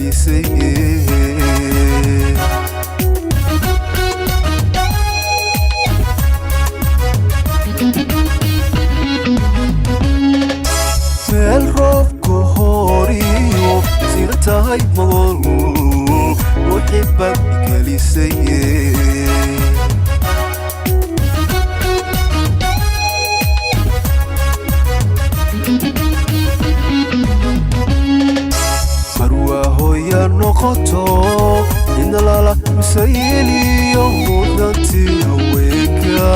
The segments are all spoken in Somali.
gelisay meel roobku horiyo sida tahay mool muxibbad gelisay marwahoya noqoto in lala misayliyo mudanti haweenka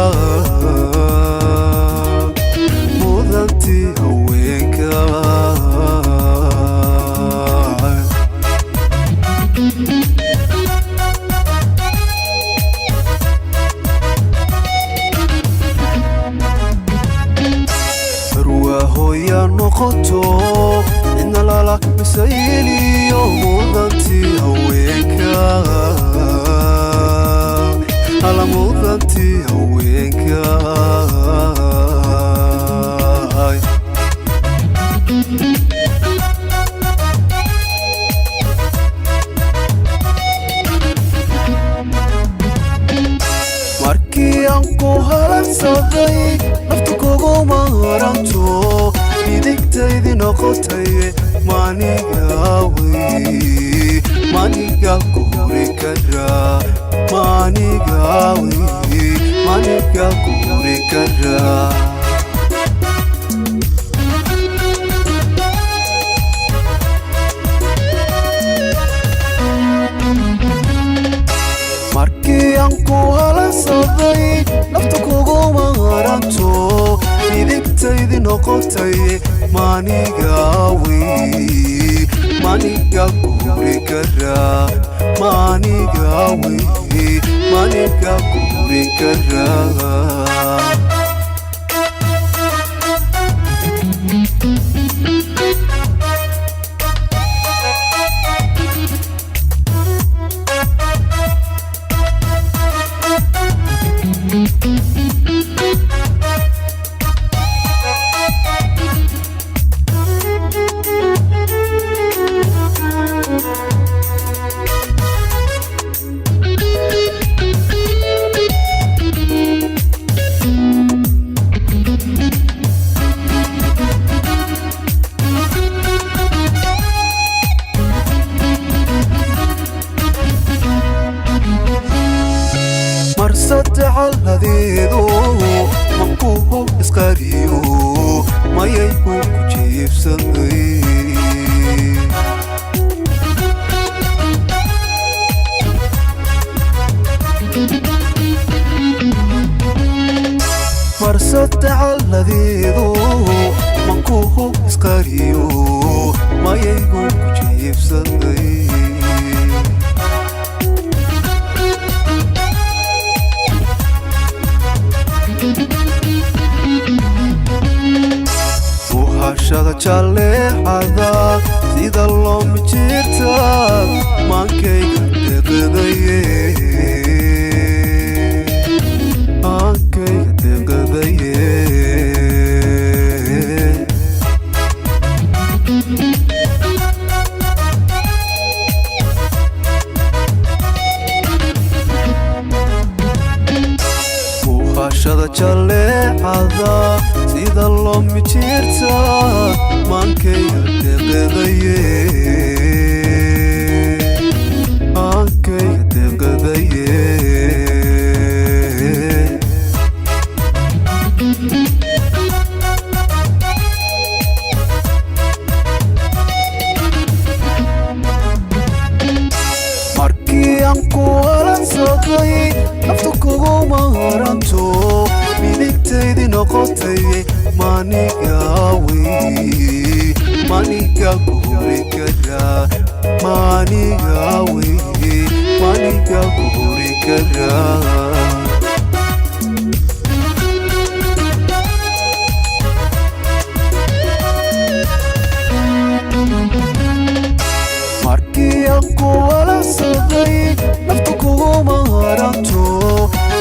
marwahoya noqoto in lala misayliyo mudanti haweenka ala mudanti haweenka markii aan ku halansaday naftu kugu maranto midigtaydii noqotay maniga ku huri karaa maniga ku huri karaa markii aan ku halansaday naftu kugu maranto midigtaydii noqotay maniga ku huri karaa maniga ku huri karaa على هذيدو مكوه اسقاريو ما يكون كجيف سنغي مرسد على هذيدو مكوه اسقاريو ما يكون كجيف سنغي وحشد جالحدا sida loo mijirta maankayga deqadaye وحشد جالحدا sida loo mijirta maankayga deqadaye markii aan ku halansaday naftu kugu maranto midigtaydii noqotay maniga ku huri karaa maniga ku huri karaa markii aan ku halansaday naftu kugu maranto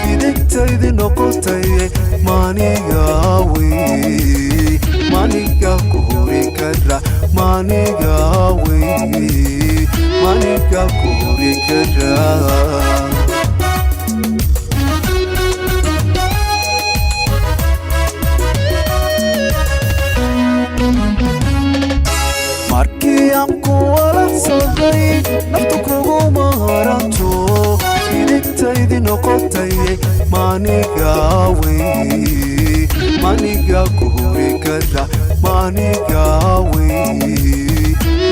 midigtaydii noqotay maniga ku huri karaa maniga maniga guuri karaa markii aan ku wala socday naftu kuguma haranto midigtaydi noqotay maniga wey maniga guuri karaa maniga wey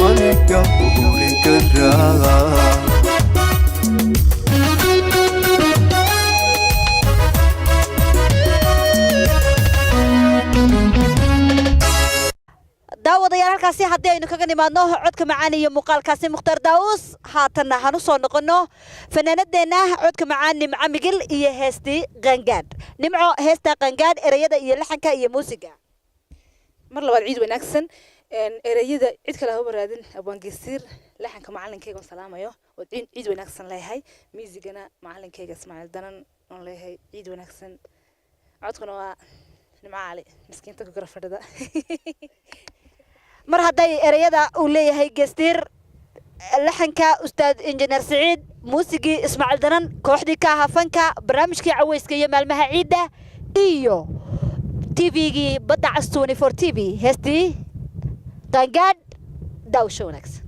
maniga guuri karaa daawadayaal halkaasi haddii aynu kaga nimaadno codka macaan iyo muuqaalkaasi Mukhtaar Daawus haatanna hanu soo noqono fanaanadeena codka macaan Nimco Migil iyo heestii Qangaadh Nimco heesta Qangaadh erayada iyo laxanka iyo muusiga mar labaad ciid wanaagsan erayada cid kale ha waraadin abwaangeysiir laxanka macalinkeyga salaamayo oo ciid wanaagsan leeyahay muusigana macalinkeyga Ismaaciil Danan oo leeyahay ciid wanaagsan codkuna waa Nimco Ali miskiinta ku garafadada mar haday erayada uu leeyahay geestir laxanka ustaad injineer Saciid muusigi Ismaaciil Danan kooxdii ka hafanka barnaamijkii caweyska iyo maalmaha ciida iyo TV-gi Badda Cas 24 TV heestii Qangaadh daawasho wanaagsan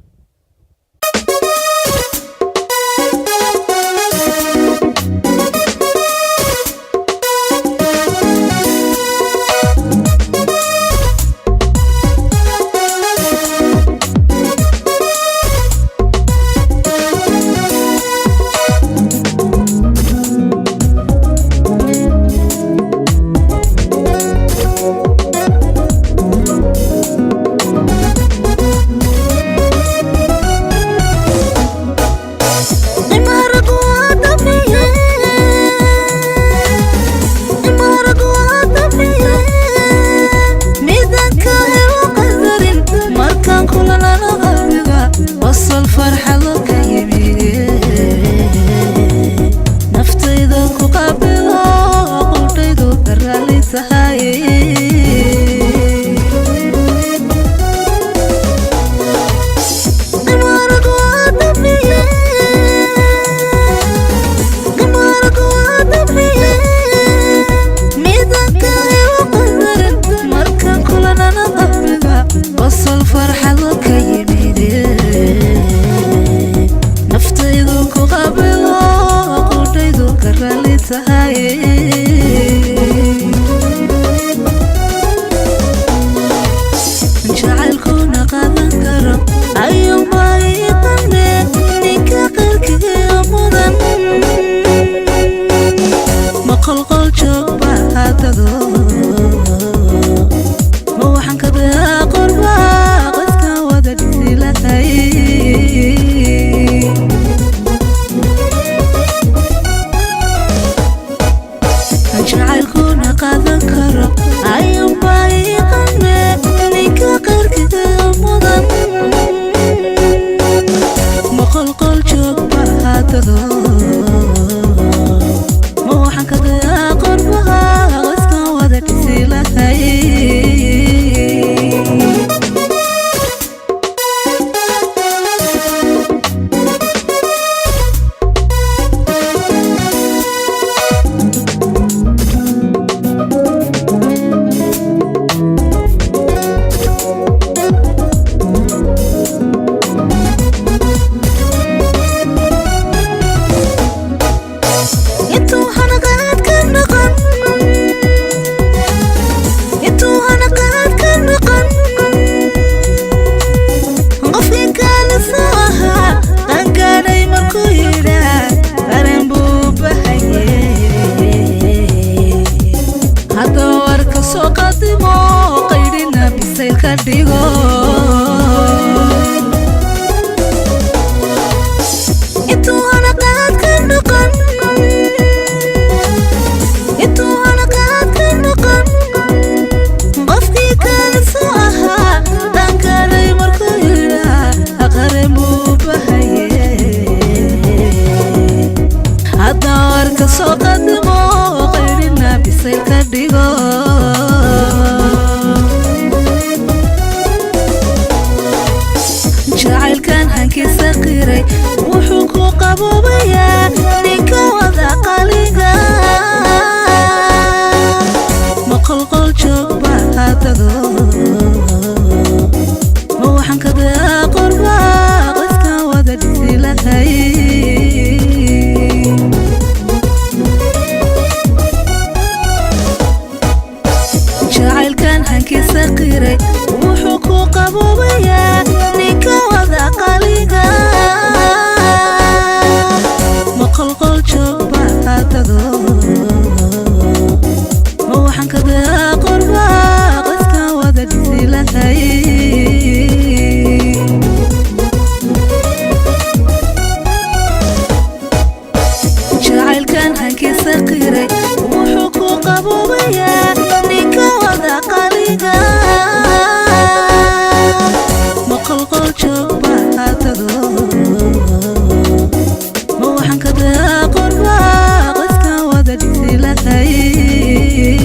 tahay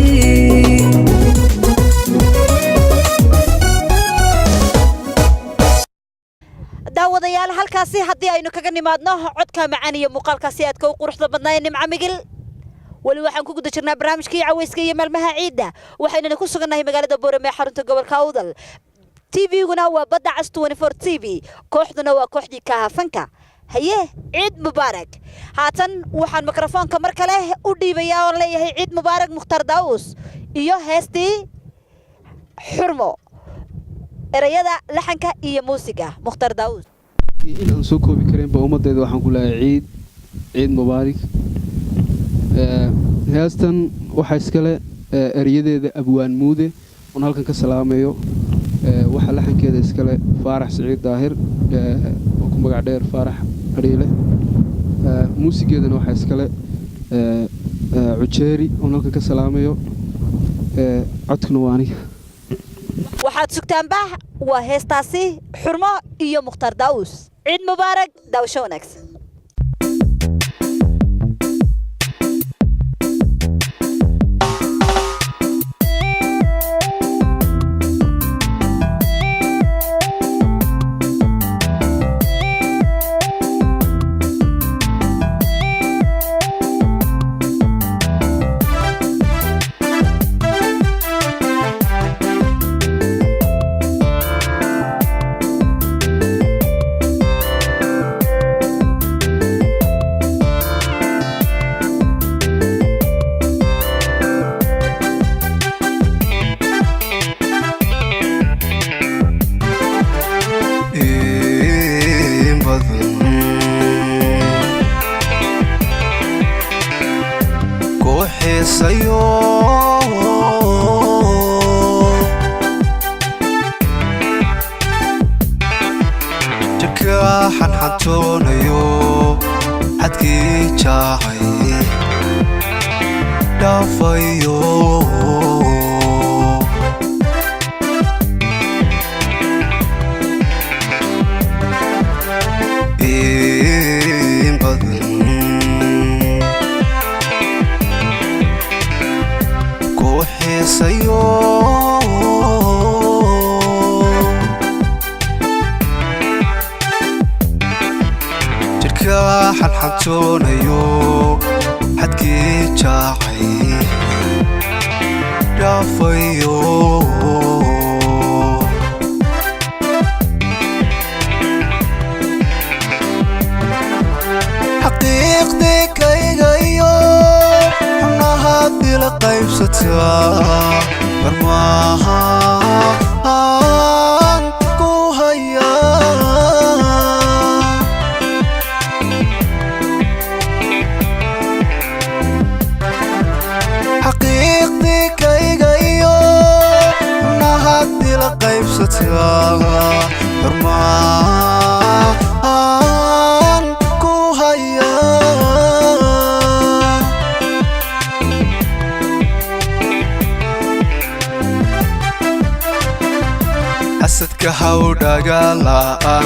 daawadayaal halkaasi haddii aynu kaga nimaadno codka macaan iyo muuqaalkaasi aadka u quruxda badnaa nimca migil wali waxaan ku guda jirnaa barnaamijkii caweyska iyo maalmaha ciidda waxaynana ku sugannahay magaalada boorame xarunta gobolka awdal TV-guna waa badda cas 24 TV kooxduna waa kooxdii kaafanka haye ciid mubaarak haatan waxaan mikrofoonka mar kale u dhiibayaa oo leeyahay ciid mubaarak mukhtar daawus iyo heestii xurmo erayada laxanka iyo muusiga mukhtar daawus in aan soo koobi kareen ba ummadeeda waxaan ku leeyahay ciid mubaarak heestan waxa iskale erayadeeda abwaan muude oo halkan ka salaamayo waxa laxankeeda iskale faarax saciid daahir oo ku magac dheer faarax ariile muusigeedana waxa iskale ujeeri oo halkan ka salaamayo codkuna waa aniga waxaad sugtaanba waa heestaasi xurmo iyo mukhtar daawus ciid mubaarak daawasho wanaagsan حسدك هودا قالان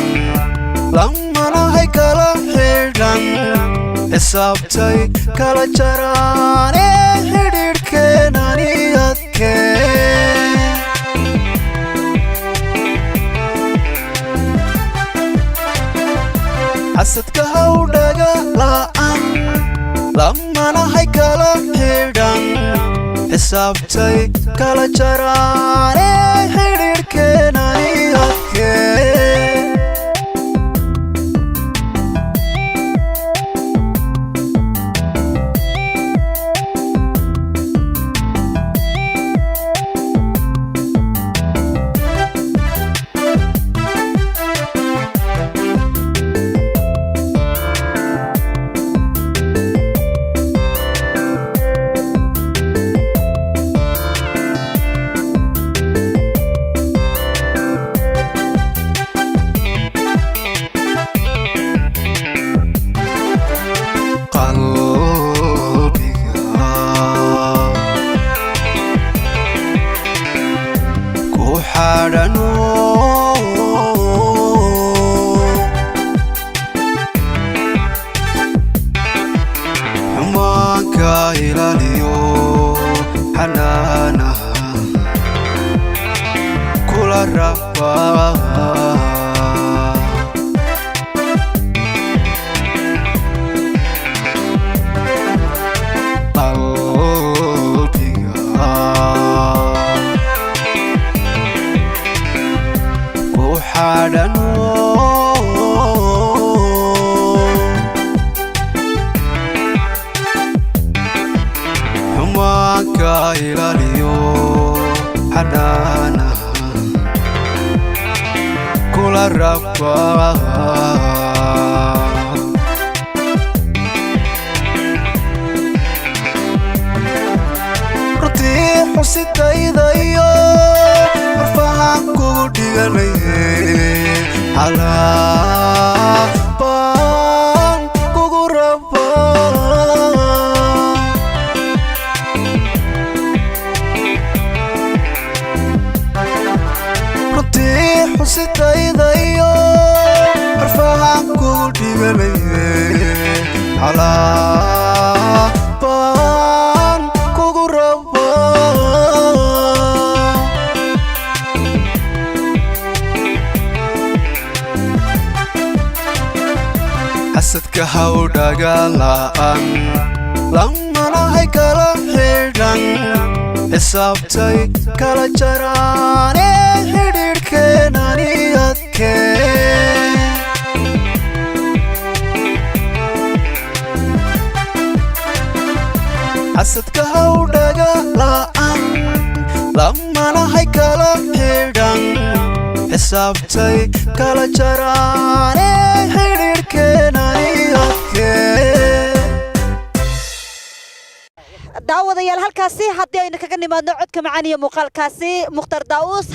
لما نهي كلام حيران حسابتي كلا جراني حدير كناني أذكي حسدك هودا قالان لما نهي كلام حيران حسابتي كلا جراني حدير كناني أذكي xanaanaha kula rabaa xumaanka ilaaliyo xanaanaha kula rabaa runtii xusidayda iyo marfahan kugu dhiganaye baan kugu rabaa runtii xusidayda iyo marfahan kugu dhiganaye baan kugu rabaa xasadka hawdhaga la'an lamanahay kala xidhan xisaabtay kala jaraane xidhiidhkeenani adkee xasadka hawdhaga la'an lamanahay kala xidhan xisaabtay kala jaraane daawadayaal halkaasi haddii aynu kaga nimaadno codka macaan iyo muuqaalkaasi mukhtar daa'uus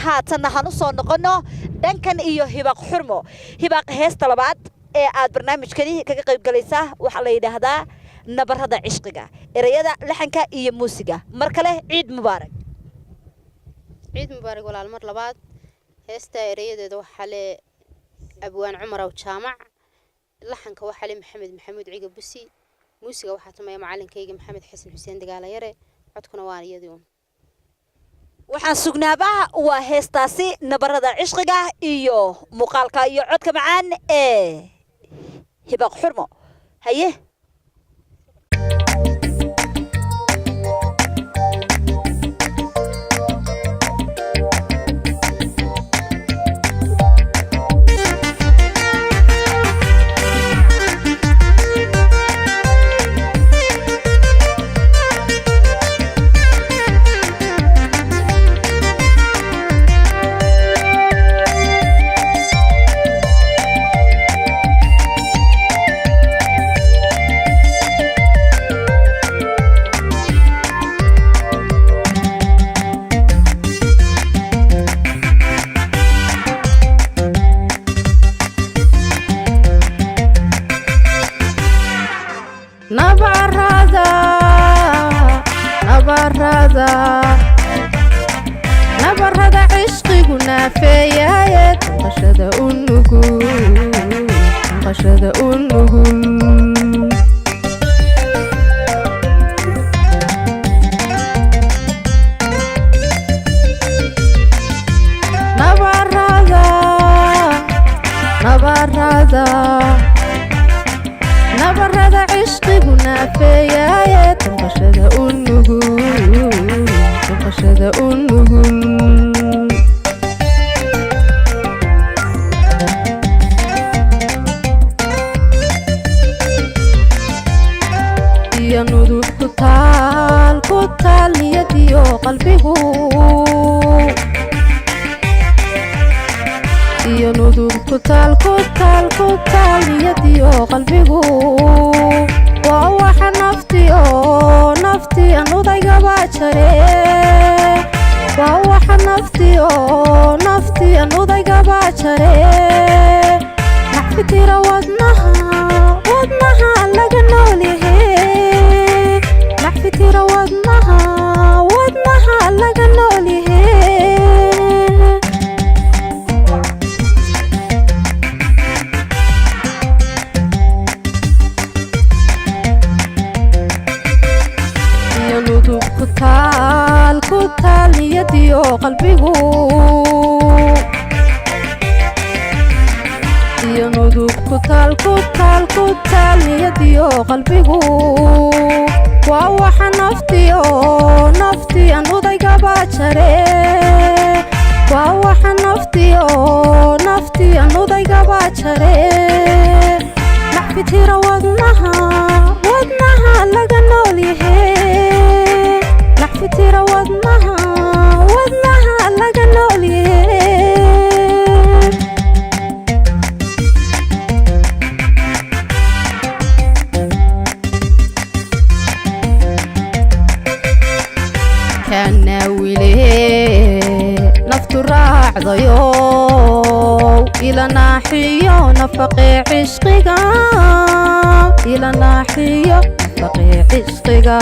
haatanna han u soo noqonno dhankan iyo hibaaq xurmo hibaaq heesta labaad ee aad barnaamijkani kaga qayb galaysaa waxaa la yidhaahdaa nabarrada cishqiga ereyada laxanka iyo muusiga mar kale ciid mubaarak walaal mar labaad heesta ereyadeeda waxaa le abwaan cumar aw jaamac laxanka waxaa le maxamuud ciga busi muusiga waxaa tumaya macalinkayga maxamed xasan xuseen dagaala yare codkuna waa iyadii waxaan sugnaabaa waa heestaasi nabarrada cishqiga iyo muuqaalka iyo codka macaan ee hibaaq xurmo haye nabarrada cishqiguna feeyaayed qashada u nugul nabarrada cishqiguna feeyaayed qashada u nugul iyo nudub ku taal niyadiyo qalbigu iyo nudub ku taal niyadiyo qalbigu waa waxa nafti aan udaygaba jare waa waxa nafti aan udaygaba jare naxfitira wadnaha laga noolyahe naxfitira wadnaha laga noolyahe iyo nudub ku taal niyadiyo qalbigu iyo nudub ku taal niyadiyo qalbigu waa waxa naftiyan udaygaba jare waa waxa naftiyan udaygaba jare naxfitira wadnaha laga nool yahe naxfitira wadnaha laga nool yahe naftu raacdayo ila naaxiyo nafaqi cishqiga ila naaxiyo nafaqi cishqiga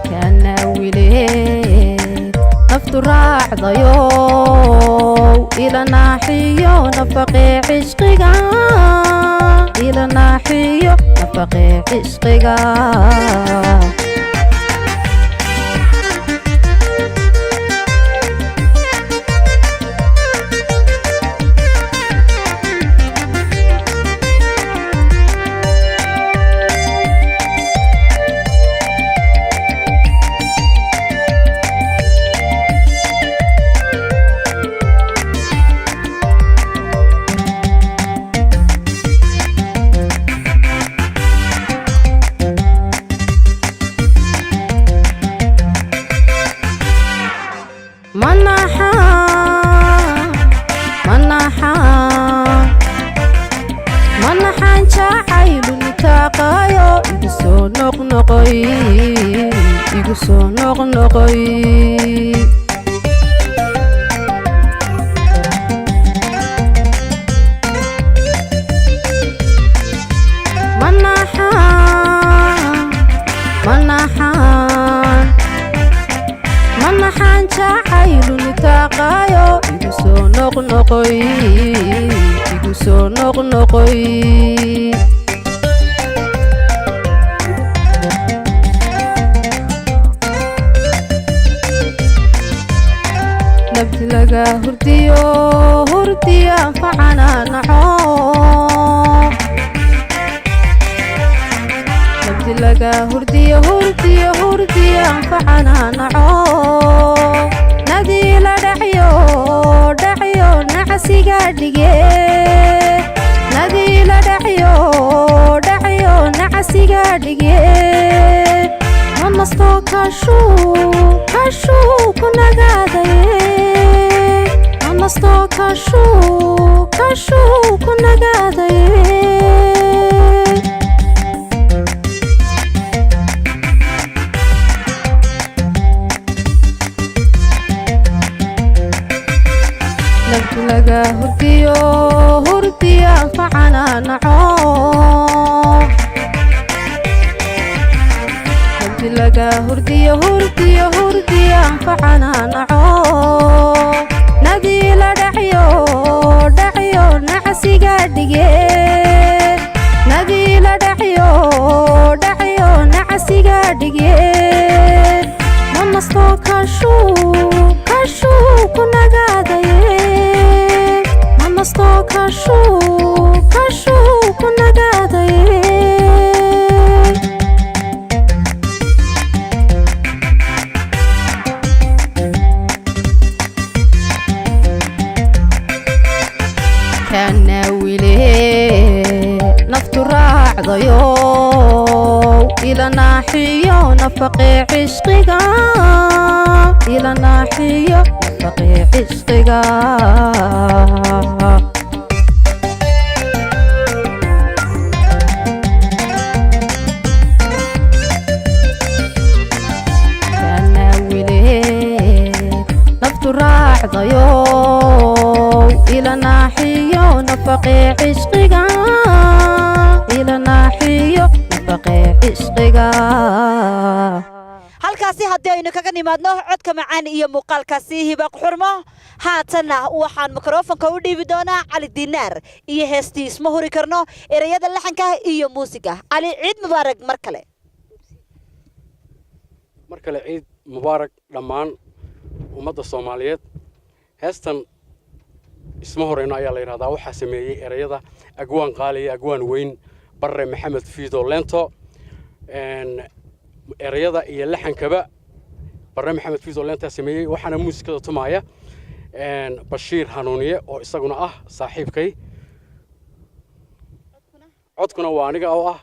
kana wile naftu raacdayo ila naaxiyo nafaqi cishqiga ila naaxiyo nafaqi cishqiga manaxaan jacaylu nitaaqaayo igu soo noqnoqoy manaxaan jacaylu nitaaqaayo igu soo noqnoqoy nabti laga hurdiyo anfacana naco nabti laga hurdiyo anfacana naco nadii la dhacyo nacasiga dhige nadii la dhacyo nacasiga dhige manasto kashuu ku nagaadaye manasto kashuu ku nagaadaye nabti laga hurdiyo anfacana naco nabti laga hurdiyo anfacana naco nadii la dhacyo nacasiga dhige nadii la dhacyo nacasiga dhige manasto kashuu ku nagaadaye manasto kashuu ku nagaadaye kana wile naftu raacdayo ila naaxiyo nafaqi cishqiga ila naaxiyo nafaqi cishqiga kana wile naftu raacdayo ila naaxiyo nafaqi cishqiga ila naaxiyo nafaqi cishqiga halkaasi haddii aynu kaga nimaadno codka macaan iyo muuqaalkaasi hibaaq xurmo haatanna waxaan mikrofonka u dhiibi doonaa cali dinaar iyo heestii isma huri karno ereyada laxanka iyo muusiga cali ciid mubaarak mar kale ciid mubaarak dhammaan ummadda Soomaaliyeed heestan isma horeyno ayaa la yiraahdaa waxaa sameeyay ereyada agwaan qaaliya agwaan weyn barre maxamed fiido lento ereyada iyo laxankaba barre maxamed fiido lento sameeyay waxaana muusikada tumaya bashiir hanuuniye oo isaguna ah saaxiibkay codkuna waa aniga oo ah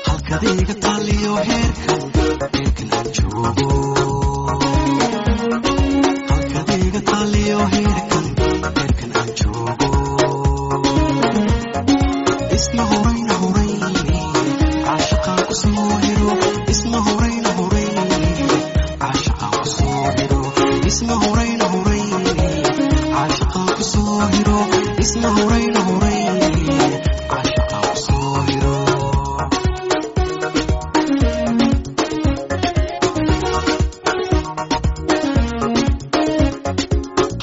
halkadayga taaliyo heerkan aan joogo اسمه هرين هرين عاشق وصويرو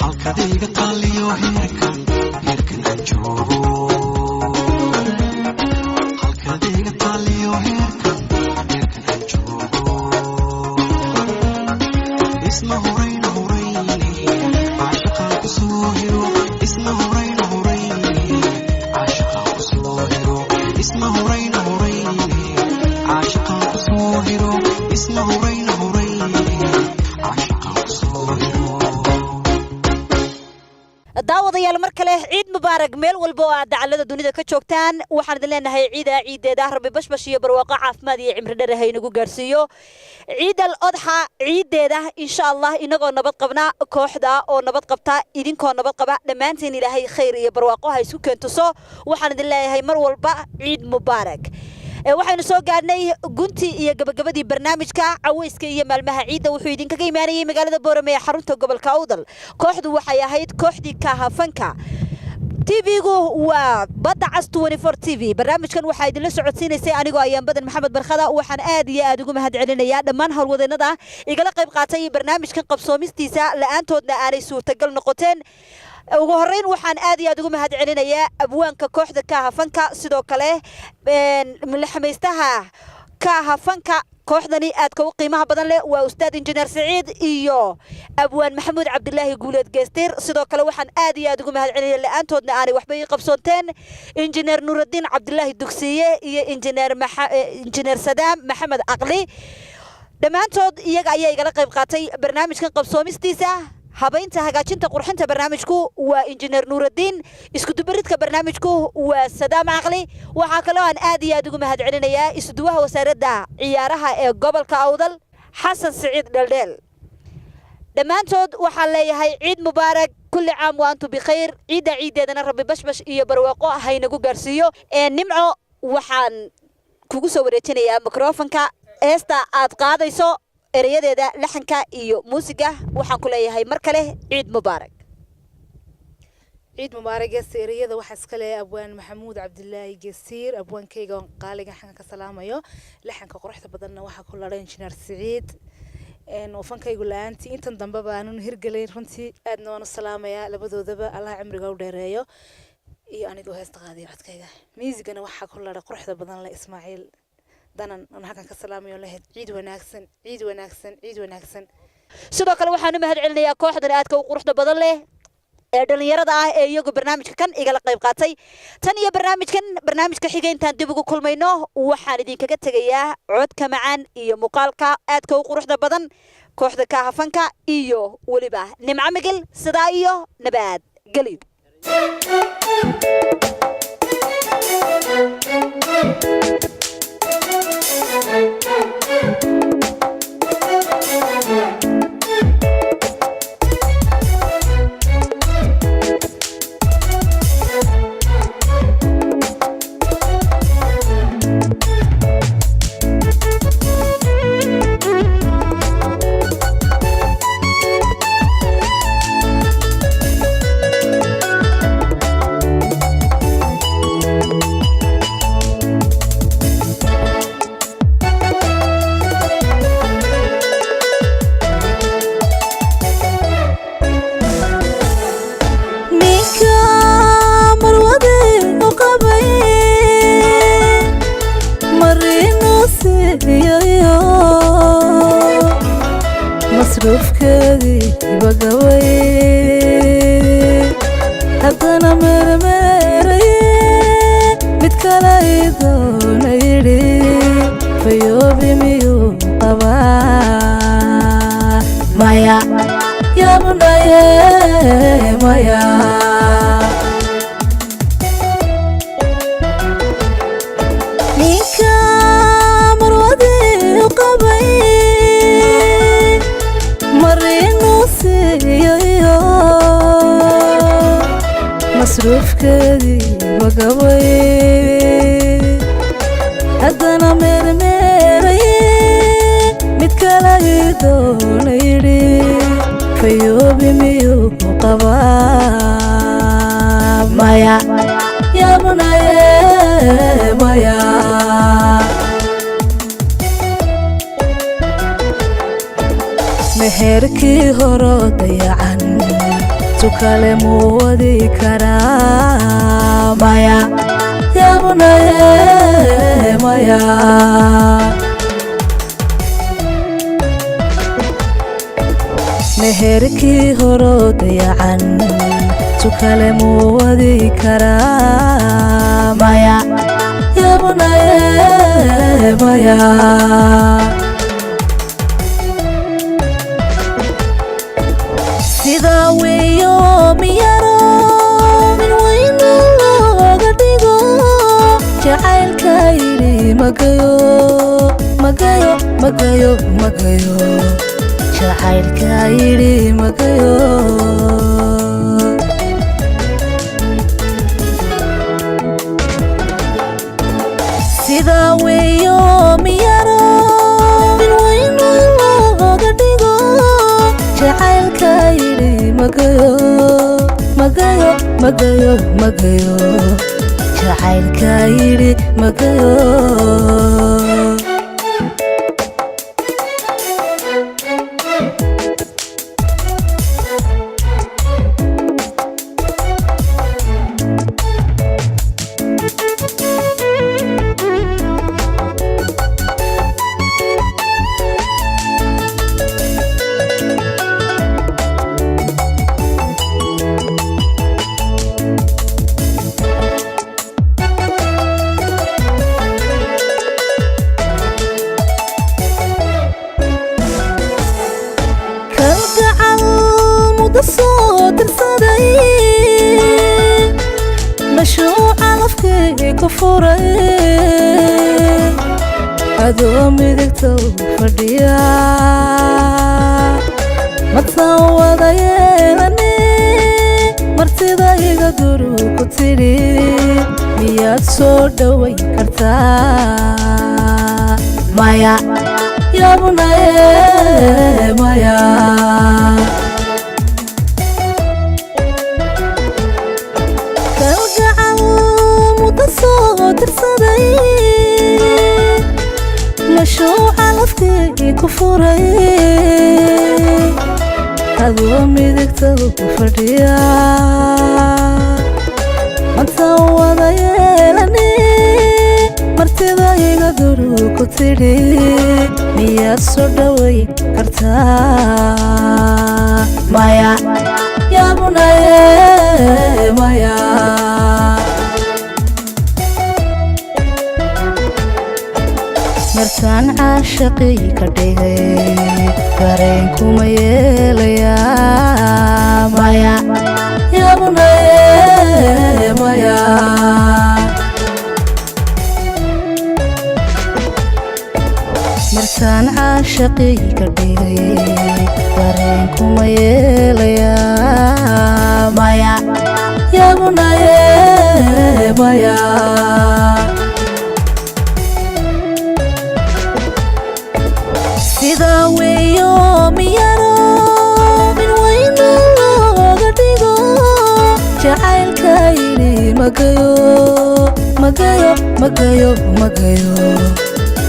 halkadayga taaliyo heerkan aan joogo halkadayga taaliyo heerkan aan joogo isma hurayna hurayne caashaqa ku soo hiro isma hurayna hurayne caashaqa ku soo hiro isma hurayna hurayne caashaqa ku soo hiro isma hurayna hurayne caashaqa ku soo hiro daawadayaal mar kale ciid mubaarak meel walba oo aad dacalada dunida ka joogtaan waxaan idin leenahay ciideeda rabbi bashbash iyo barwaaqo caafimaad iyo cimri dheer ha inagu gaarsiiyo ciid al adha ciideeda insha Allah inagoo nabad qabna kooxda oo nabad qabta idinkoo nabad qaba dhamaanteen ilaahay khayr iyo barwaaqo ha isku keentuso waxaan idin leeyahay mar walba ciid mubaarak waxaynu soo gaadhnay gunti iyo gabagabadii barnaamijka caweyska iyo maalmaha ciidda wuxuu idinkaga imaanayay magaalada Boorame ee xarunta gobolka Awdal kooxdu waxay ahayd kooxdii Kaahafanka TV-gu waa Badda Cas 24 TV barnaamijkan waxaa idinla socodsiinaysay anigoo ayaan badan maxamed barkhada waxaan aad iyo aad ugu mahadcelinayaa dhammaan howlwadeennada igala qayb qaatay barnaamijkan qabsoomistiisa la'aantoodna aanay suurtagal noqoteen ugu horeyn waxaan aad iyo aad ugu mahadcelinayaa abwaanka kooxda Kaahafanka sidoo kale madaxweynaha Kaahafanka kooxdani aad ka qiimaha badan leh waa ustaad injineer Saciid iyo abwaan maxamuud cabdilaahi guuleed geestir sidoo kale waxaan aad iyo aad ugu mahadcelinayaa la'aantoodna aanay waxba ii qabsoonteen injineer nuuruddin cabdilaahi dugsiye iyo injineer sadaam maxamed aqli dhamaantood iyaga ayaa igala qayb qaatay barnaamijkan qabsoomistiisa habaynta hagaajinta qurxinta barnaamijku waa injineer nuuruddin isku dubaridka barnaamijku waa sadaam aqli waxa kale oo aan aad iyo aad ugu mahadcelinayaa isduwaha wasaaradda ciyaaraha ee gobolka Awdal xasan saciid dhaldheel dhamaantood waxaan leeyahay ciid mubaarak kulli caam wa antum bikhayr ciideedana rabbi bashbash iyo barwaaqo ha inagu gaarsiiyo nimco waxaan kugu soo wareejinayaa mikrofonka heesta aad qaadayso erayadeeda laxanka iyo muusiga waxaan ku leeyahay mar kale ciid mubaarak ciid mubaarak erayada waxa iska leh abwaan maxamuud cabdilaahi geesiir abwaankayga qaaliga xanka ka salaamayo laxanka quruxda badanna waxa ku laray injineer Saciid wafankaygu la'aantii intan dambe baanan hirgalay runtii aadna waan salaamayaa labadoodaba Allah cimriga u dheereeyo iyo anigoo heesta qaadiyo codkayga muusigana waxa ku laray quruxda badan la Ismaaciil danan aan halkan ka salaamayo lahayd ciid wanaagsan ciid wanaagsan ciid wanaagsan sidoo kale waxaan u mahadcelinayaa kooxdan aadka u quruxda badan leh ee dhalinyarada ah ee iyagu barnaamijka kan igala qayb qaatay tan iyo barnaamijka xiga intaan dib ugu kulmayno waxaan idinkaga tagayaa codka macaan iyo muuqaalka aadka u quruxda badan kooxda Kaahafanka iyo waliba nimco migil sidaa iyo nabad galyo masruufkeedii bagaway haddana meermeeraye mid kale ii doona yidhi fayoobi miyuu qabaa maya yabnaye maya ninka marwadii u qabay masruufkeedii bagaway haddana meermeeraye mid kale ii doona yidhi fayoobi miyuu qabaa maya yabunaye maya meherkii horo dayacan tukale muu wadi karaa maya yabunaye maya meherkii horo dayacan tukale muu wadi karaa maya yabunaye maya sida weeyo miyaro min weyno looga dhigo jacaylka yidhi magayo magayo magayo magayo jacaylka yidhi magayo sida weeyo miyaro min weyno looga dhigo jacaylka yidhi magayo magayo magayo magayo jacaylka yidhi magayo مشروع عرفكي كفوري هذو ميدكتو فرديا ما تصوض يلاني مرتضى يقدروا كتيري مياد سودا ويكرتا مايا يا بناي مايا مشروع عرفكي كفوري هذو ميدكتو فرديا ما تصوض يلاني مرتضى يقدروا كتيري مياد سودا ويكرتا مايا يا بناي مايا مرتان عاشقي كدهي فرينكم يليا مايا يا بناي مايا مرتان عاشقي كدهي فرينكم يليا مايا يا بناي مايا sida weeyo miyaro min weyno looga dhigo jacaylka yidhi magayo magayo magayo magayo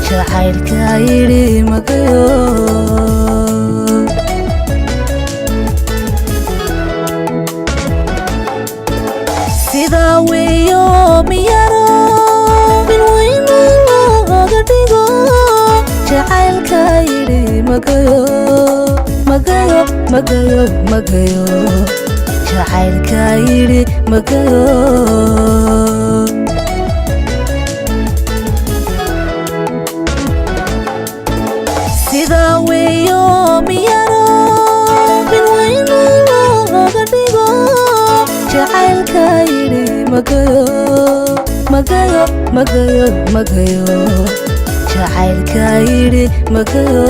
jacaylka yidhi magayo sida weeyo miyaro min weyno looga dhigo jacaylka yidhi magayo magayo magayo magayo jacaylka yidhi magayo sida weeyo miyaro min weyno looga dhigo jacaylka yidhi magayo magayo magayo magayo jacaylka yidhi magayo